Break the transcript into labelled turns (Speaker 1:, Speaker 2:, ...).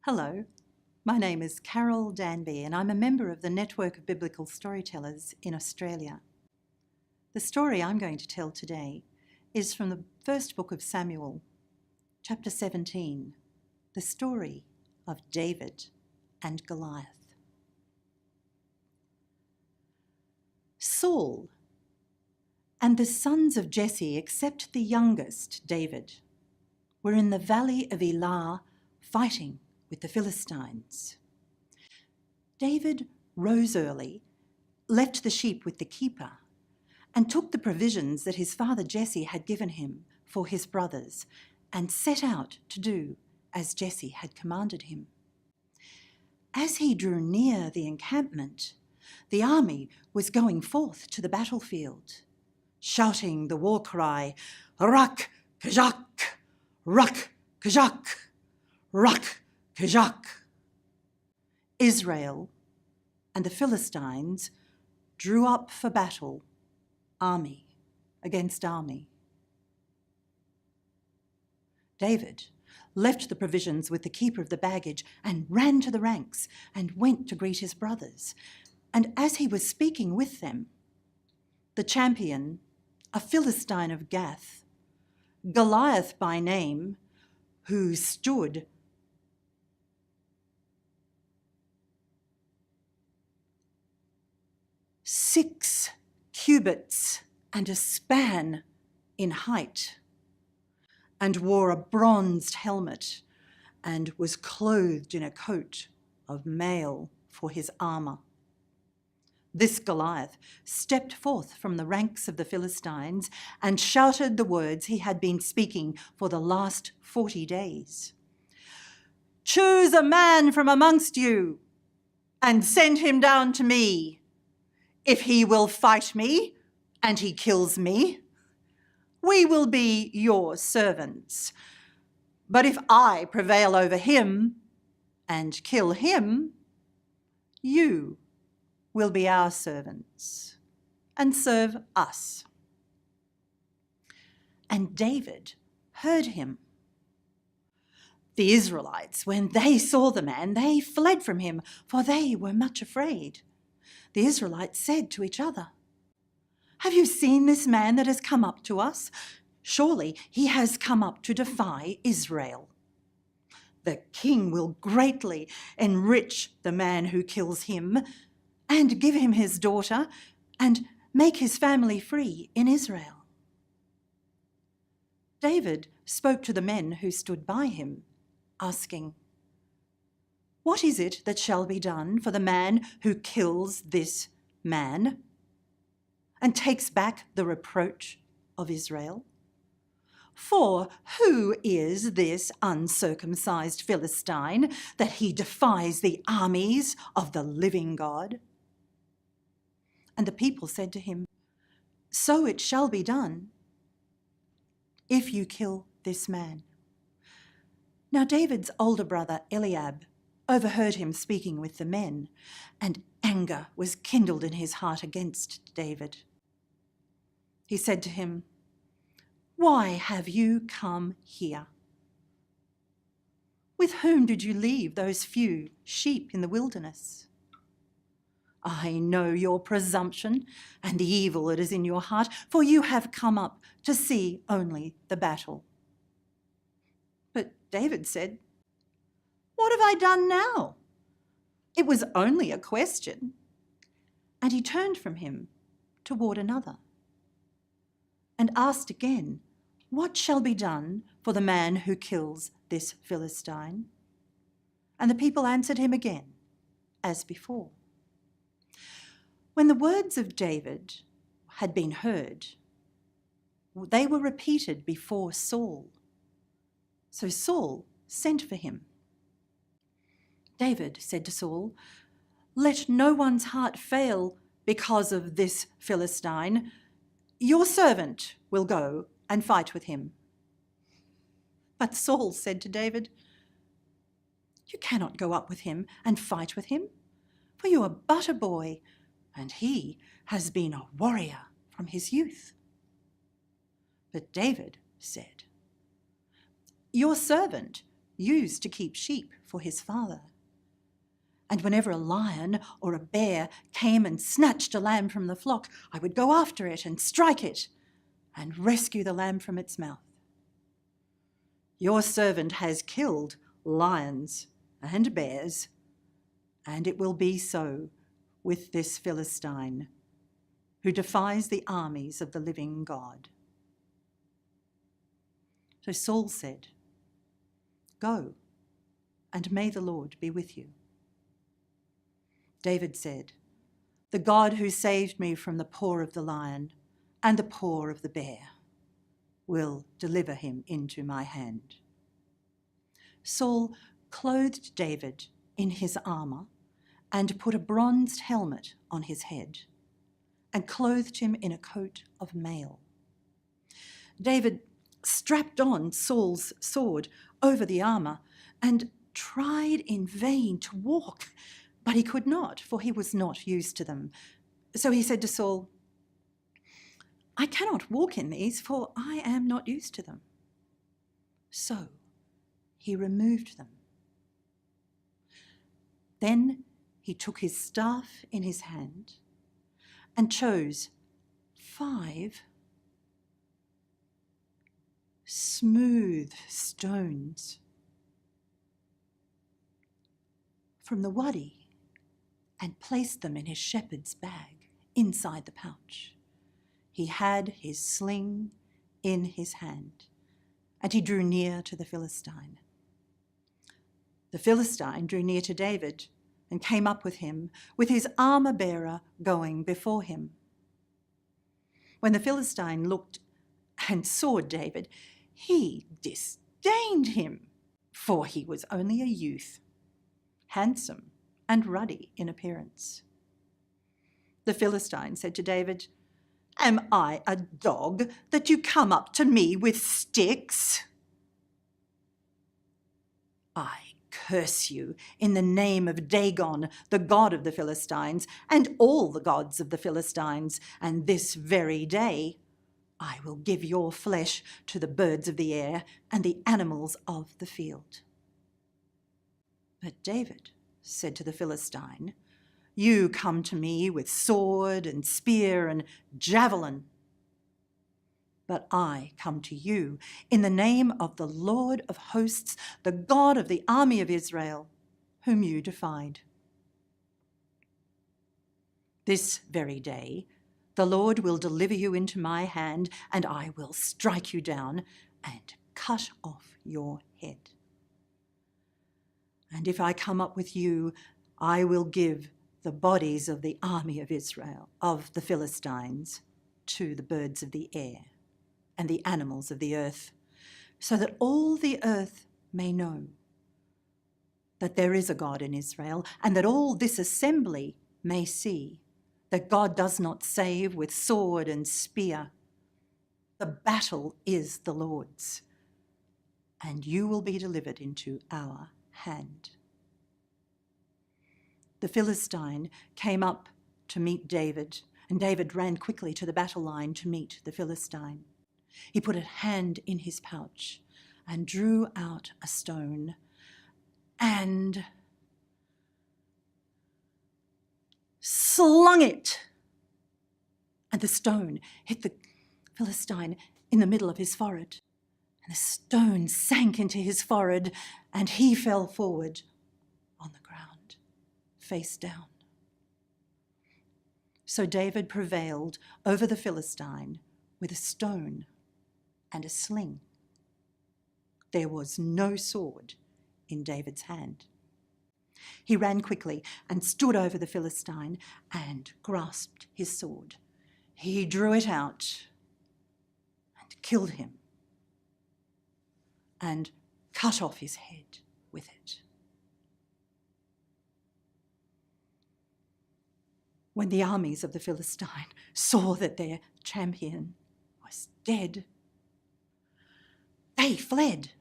Speaker 1: Hello, my name is Carole Danby and I'm a member of the Network of Biblical Storytellers in Australia. The story I'm going to tell today is from the first book of Samuel, chapter 17, the story of David and Goliath. Saul and the sons of Jesse, except the youngest, David, were in the valley of Elah fighting with the Philistines. David rose early, left the sheep with the keeper, and took the provisions that his father Jesse had given him for his brothers, and set out to do as Jesse had commanded him. As he drew near the encampment, the army was going forth to the battlefield, shouting the war cry, "Rak, Kajak! Rak, Kajak! Rak, Kajak!" Israel and the Philistines drew up for battle, army against army. David left the provisions with the keeper of the baggage and ran to the ranks and went to greet his brothers. And as he was speaking with them, the champion, a Philistine of Gath, Goliath by name, who stood six cubits and a span in height, and wore a bronzed helmet, and was clothed in a coat of mail for his armour. This Goliath stepped forth from the ranks of the Philistines and shouted the words he had been speaking for the last 40 days. "Choose a man from amongst you and send him down to me. If he will fight me and he kills me, we will be your servants. But if I prevail over him and kill him, you will be our servants and serve us." And David heard him. The Israelites, when they saw the man, they fled from him, for they were much afraid. The Israelites said to each other, "Have you seen this man that has come up to us? Surely he has come up to defy Israel. The king will greatly enrich the man who kills him and give him his daughter and make his family free in Israel." David spoke to the men who stood by him, asking, "What is it that shall be done for the man who kills this man and takes back the reproach of Israel? For who is this uncircumcised Philistine that he defies the armies of the living God?" And the people said to him, "So it shall be done if you kill this man." Now David's older brother Eliab overheard him speaking with the men, and anger was kindled in his heart against David. He said to him, "Why have you come here? With whom did you leave those few sheep in the wilderness? I know your presumption and the evil that is in your heart, for you have come up to see only the battle." But David said, "What have I done now? It was only a question." And he turned from him toward another and asked again, "What shall be done for the man who kills this Philistine?" And the people answered him again, as before. When the words of David had been heard, they were repeated before Saul. So Saul sent for him. David said to Saul, "Let no one's heart fail because of this Philistine. Your servant will go and fight with him." But Saul said to David, "You cannot go up with him and fight with him, for you are but a boy, and he has been a warrior from his youth." But David said, "Your servant used to keep sheep for his father. And whenever a lion or a bear came and snatched a lamb from the flock, I would go after it and strike it and rescue the lamb from its mouth. Your servant has killed lions and bears, and it will be so with this Philistine who defies the armies of the living God." So Saul said, "Go, and may the Lord be with you." David said, "The God who saved me from the paw of the lion and the paw of the bear will deliver him into my hand." Saul clothed David in his armor and put a bronzed helmet on his head and clothed him in a coat of mail. David strapped on Saul's sword over the armor and tried in vain to walk, but he could not, for he was not used to them. So he said to Saul, "I cannot walk in these, for I am not used to them." So he removed them. Then he took his staff in his hand and chose 5 smooth stones from the wadi and placed them in his shepherd's bag inside the pouch. He had his sling in his hand, and he drew near to the Philistine. The Philistine drew near to David and came up with him, with his armor-bearer going before him. When the Philistine looked and saw David, he disdained him, for he was only a youth, handsome and ruddy in appearance. The Philistine said to David, "Am I a dog that you come up to me with sticks? I curse you in the name of Dagon, the god of the Philistines, and all the gods of the Philistines, and this very day I will give your flesh to the birds of the air and the animals of the field." But David said to the Philistine, "You come to me with sword and spear and javelin, but I come to you in the name of the Lord of hosts, the God of the army of Israel, whom you defied. This very day the Lord will deliver you into my hand, and I will strike you down and cut off your head. And if I come up with you, I will give the bodies of the army of Israel, of the Philistines, to the birds of the air and the animals of the earth, so that all the earth may know that there is a God in Israel, and that all this assembly may see that God does not save with sword and spear. The battle is the Lord's, and you will be delivered into our hand." The Philistine came up to meet David, and David ran quickly to the battle line to meet the Philistine. He put a hand in his pouch and drew out a stone and slung it. And the stone hit the Philistine in the middle of his forehead. And the stone sank into his forehead, and he fell forward on the ground, face down. So David prevailed over the Philistine with a stone and a sling. There was no sword in David's hand. He ran quickly and stood over the Philistine and grasped his sword. He drew it out and killed him and cut off his head with it. When the armies of the Philistine saw that their champion was dead, they fled